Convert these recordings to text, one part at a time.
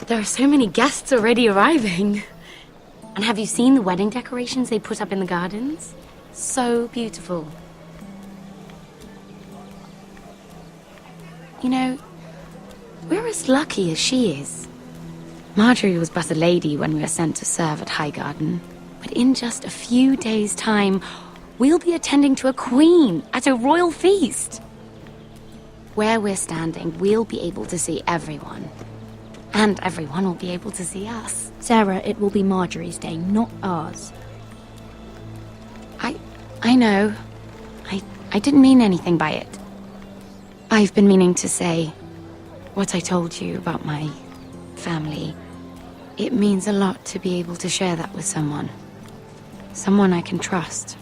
There are so many guests already arriving. And have you seen the wedding decorations they put up in the gardens? So beautiful. You know, we're as lucky as she is. Marjorie was but a lady when we were sent to serve at Highgarden. But in just a few days' time, we'll be attending to a queen at a royal feast. Where we're standing, we'll be able to see everyone. And everyone will be able to see us. Sarah, it will be Marjorie's day, not ours. I know. I didn't mean anything by it. I've been meaning to say what I told you about my family. It means a lot to be able to share that with someone. Someone I can trust.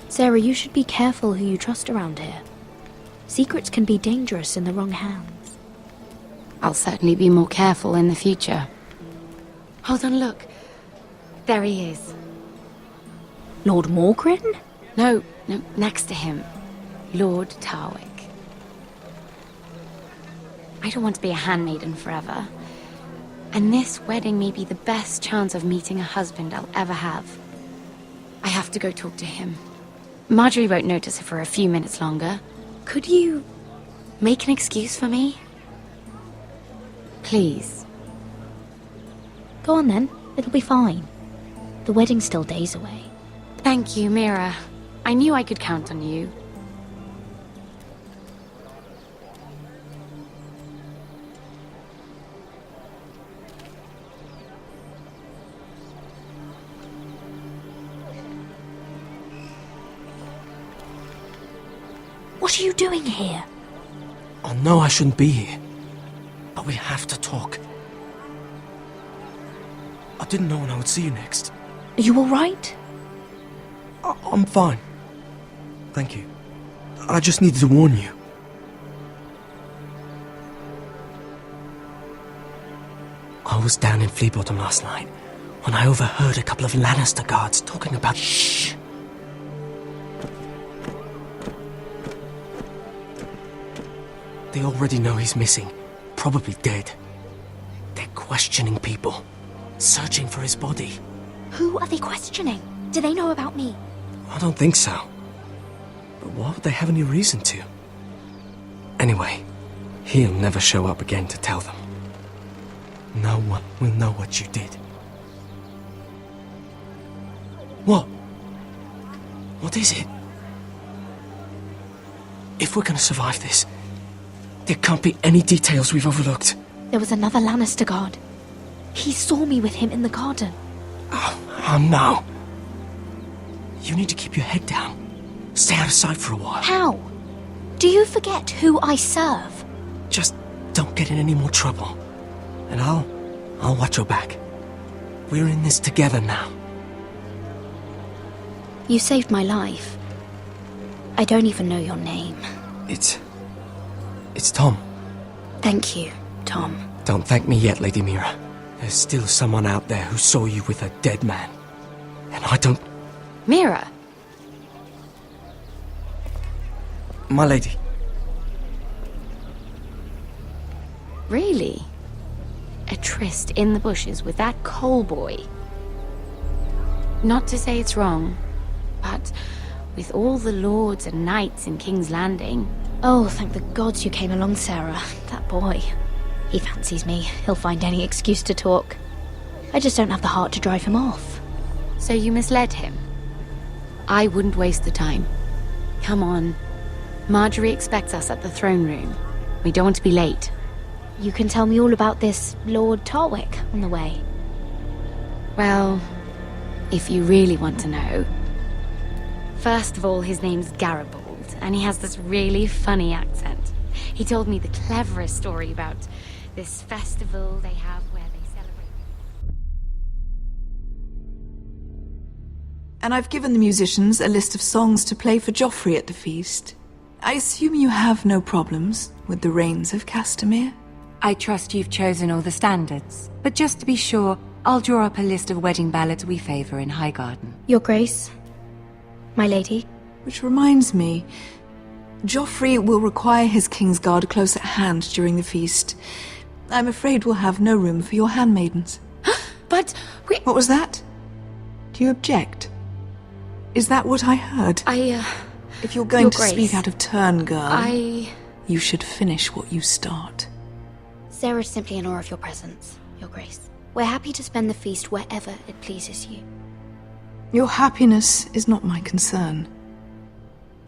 Sarah, you should be careful who you trust around here. Secrets can be dangerous in the wrong hands. I'll certainly be more careful in the future. Hold on, look. There he is. Lord Morgrin? No, next to him. Lord Tarwick. I don't want to be a handmaiden forever. And this wedding may be the best chance of meeting a husband I'll ever have. I have to go talk to him. Marjorie won't notice it for a few minutes longer. Could you make an excuse for me? Please. Go on then, it'll be fine. The wedding's still days away. Thank you, Mira. I knew I could count on you. What are you doing here? I know I shouldn't be here, but we have to talk. I didn't know when I would see you next. Are you alright? I'm fine. Thank you. I just needed to warn you. I was down in Fleabottom last night when I overheard a couple of Lannister guards talking about... Shh! They already know he's missing, probably dead. They're questioning people, searching for his body. Who are they questioning? Do they know about me? I don't think so. But why would they have any reason to? Anyway, he'll never show up again to tell them. No one will know what you did. What? What is it? If we're gonna survive this, there can't be any details we've overlooked. There was another Lannister guard. He saw me with him in the garden. Oh no. You need to keep your head down. Stay out of sight for a while. How? Do you forget who I serve? Just don't get in any more trouble. And I'll watch your back. We're in this together now. You saved my life. I don't even know your name. It's Tom. Thank you, Tom. Don't thank me yet, Lady Mira. There's still someone out there who saw you with a dead man. And I don't... Mira! My lady. Really? A tryst in the bushes with that Cole boy? Not to say it's wrong, but with all the lords and knights in King's Landing... Oh, thank the gods you came along, Sarah. That boy. He fancies me. He'll find any excuse to talk. I just don't have the heart to drive him off. So you misled him? I wouldn't waste the time. Come on. Marjorie expects us at the throne room. We don't want to be late. You can tell me all about this Lord Tarwick on the way. Well, if you really want to know. First of all, his name's Garibald, and he has this really funny accent. He told me the cleverest story about this festival they have where they celebrate... And I've given the musicians a list of songs to play for Joffrey at the feast. I assume you have no problems with the Rains of Castamere? I trust you've chosen all the standards, but just to be sure, I'll draw up a list of wedding ballads we favor in Highgarden. Your Grace, my lady. Which reminds me, Joffrey will require his Kingsguard close at hand during the feast. I'm afraid we'll have no room for your handmaidens. But we... What was that? Do you object? Is that what I heard? If you're going Your to Grace, speak out of turn, girl, you should finish what you start. Sarah's simply in awe of your presence, Your Grace. We're happy to spend the feast wherever it pleases you. Your happiness is not my concern.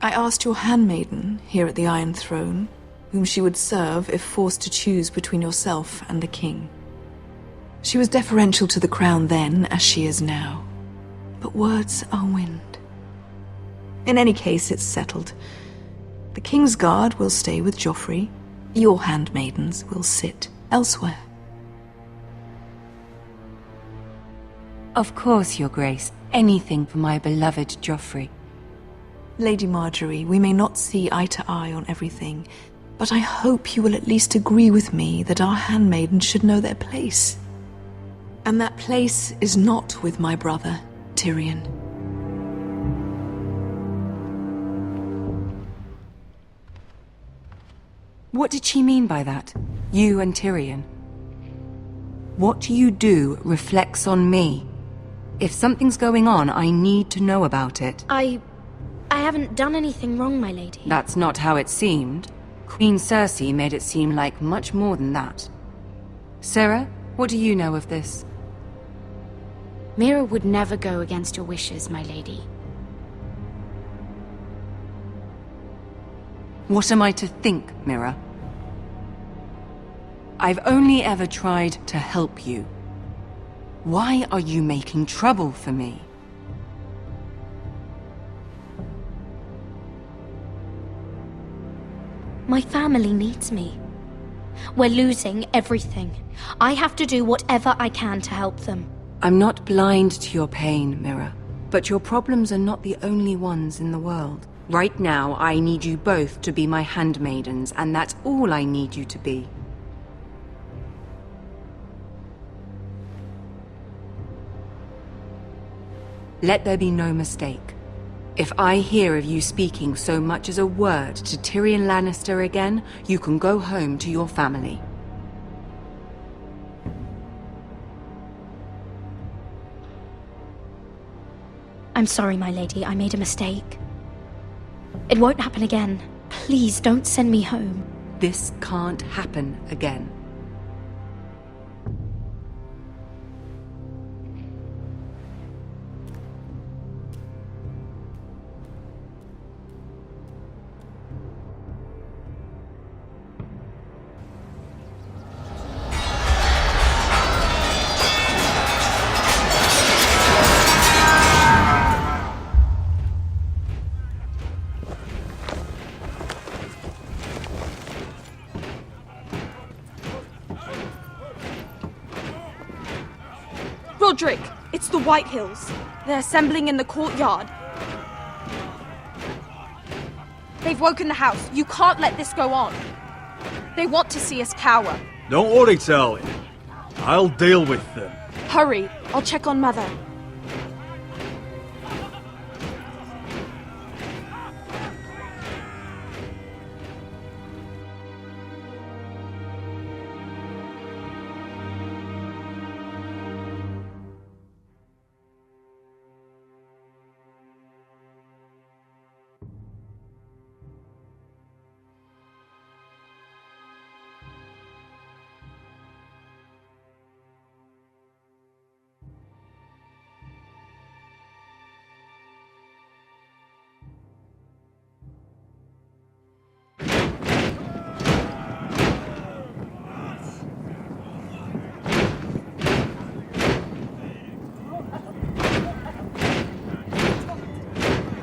I asked your handmaiden here at the Iron Throne whom she would serve if forced to choose between yourself and the king. She was deferential to the crown then, as she is now. But words are wind. In any case, it's settled. The Kingsguard will stay with Joffrey. Your handmaidens will sit elsewhere. Of course, Your Grace. Anything for my beloved Joffrey. Lady Marjorie, we may not see eye to eye on everything, but I hope you will at least agree with me that our handmaidens should know their place. And that place is not with my brother, Tyrion. What did she mean by that? You and Tyrion? What you do reflects on me. If something's going on, I need to know about it. I haven't done anything wrong, my lady. That's not how it seemed. Queen Cersei made it seem like much more than that. Sarah, what do you know of this? Mira would never go against your wishes, my lady. What am I to think, Mira? I've only ever tried to help you. Why are you making trouble for me? My family needs me. We're losing everything. I have to do whatever I can to help them. I'm not blind to your pain, Mira. But your problems are not the only ones in the world. Right now, I need you both to be my handmaidens, and that's all I need you to be. Let there be no mistake. If I hear of you speaking so much as a word to Tyrion Lannister again, you can go home to your family. I'm sorry, my lady. I made a mistake. It won't happen again. Please don't send me home. This can't happen again. Roderick, it's the Whitehills. They're assembling in the courtyard. They've woken the house. You can't let this go on. They want to see us cower. Don't worry, Charlie. I'll deal with them. Hurry, I'll check on Mother.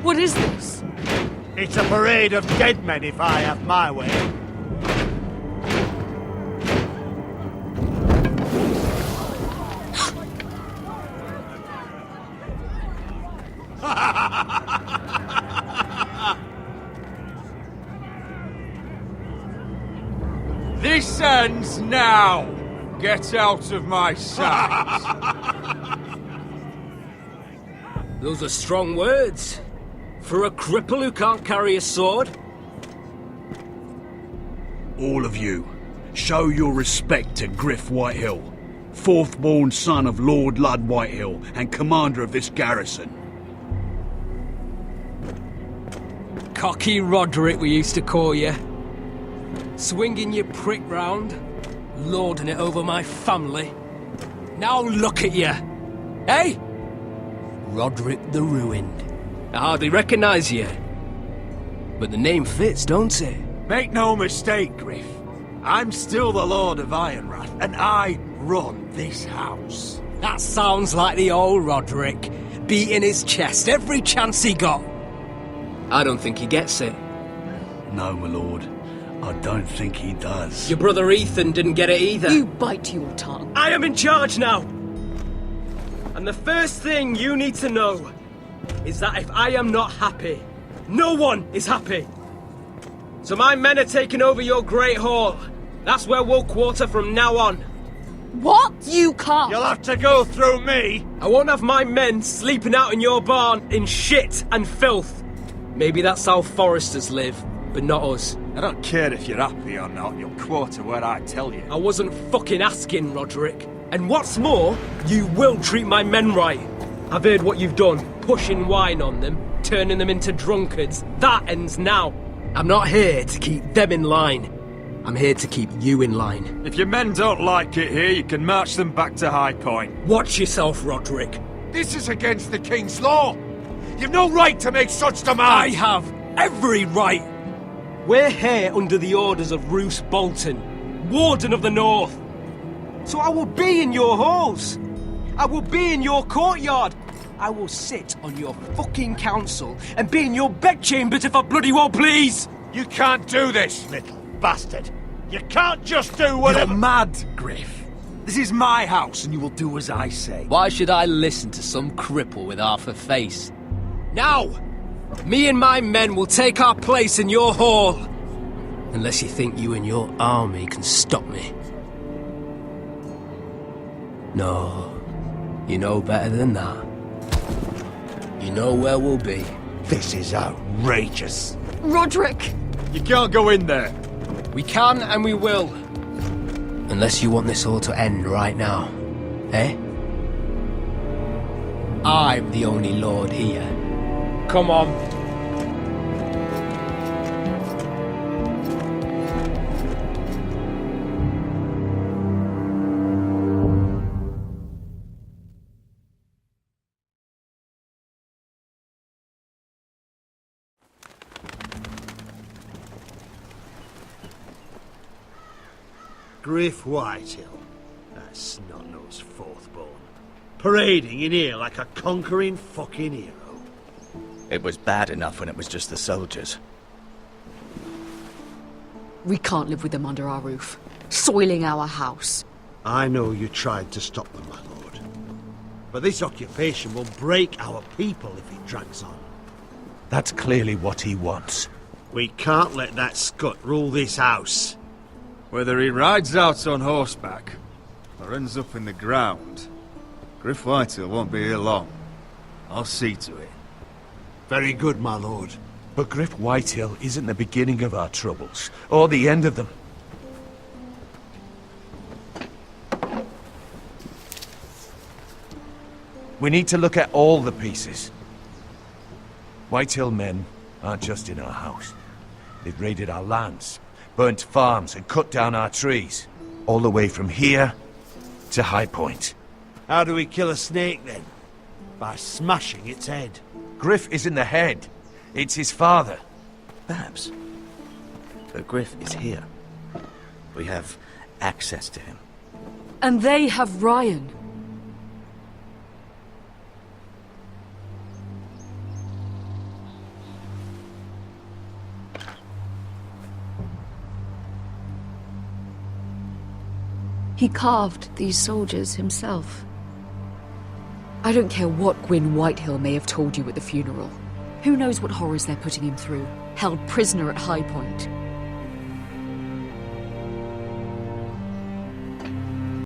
What is this? It's a parade of dead men if I have my way. This ends now! Get out of my sight! Those are strong words. For a cripple who can't carry a sword? All of you, show your respect to Griff Whitehill, fourth-born son of Lord Ludd Whitehill and commander of this garrison. Cocky Roderick, we used to call you. Swinging your prick round, lording it over my family. Now look at you! Hey? Roderick the Ruined. I hardly recognise you. But the name fits, don't it? Make no mistake, Griff. I'm still the Lord of Ironrath, and I run this house. That sounds like the old Roderick, beating his chest every chance he got. I don't think he gets it. No, my lord. I don't think he does. Your brother Ethan didn't get it either. You bite your tongue. I am in charge now! And the first thing you need to know is that if I am not happy, no one is happy. So my men are taking over your Great Hall. That's where we'll quarter from now on. What? You can't! You'll have to go through me! I won't have my men sleeping out in your barn in shit and filth. Maybe that's how foresters live, but not us. I don't care if you're happy or not, you'll quarter where I tell you. I wasn't fucking asking, Roderick. And what's more, you will treat my men right. I've heard what you've done, pushing wine on them, turning them into drunkards. That ends now. I'm not here to keep them in line. I'm here to keep you in line. If your men don't like it here, you can march them back to High Point. Watch yourself, Roderick. This is against the King's law! You've no right to make such demands! I have every right! We're here under the orders of Roose Bolton, Warden of the North. So I will be in your halls. I will be in your courtyard. I will sit on your fucking council and be in your bedchambers if I bloody well please! You can't do this, little bastard! You can't just do whatever— You're mad, Griff. This is my house and you will do as I say. Why should I listen to some cripple with half a face? Now! Me and my men will take our place in your hall. Unless you think you and your army can stop me. No, you know better than that. You know where we'll be. This is outrageous. Roderick! You can't go in there. We can and we will. Unless you want this all to end right now. Eh? I'm the only lord here. Come on. Griff Whitehill, that snot-nosed fourth-born, parading in here like a conquering fucking hero. It was bad enough when it was just the soldiers. We can't live with them under our roof, soiling our house. I know you tried to stop them, my lord. But this occupation will break our people if it drags on. That's clearly what he wants. We can't let that scut rule this house. Whether he rides out on horseback or ends up in the ground, Griff Whitehill won't be here long. I'll see to it. Very good, my lord. But Griff Whitehill isn't the beginning of our troubles, or the end of them. We need to look at all the pieces. Whitehill men aren't just in our house. They've raided our lands, burnt farms and cut down our trees. All the way from here to High Point. How do we kill a snake, then? By smashing its head. Griff isn't the head. It's his father. Perhaps. But Griff is here. We have access to him. And they have Ryan. He carved these soldiers himself. I don't care what Gwyn Whitehill may have told you at the funeral. Who knows what horrors they're putting him through, held prisoner at High Point.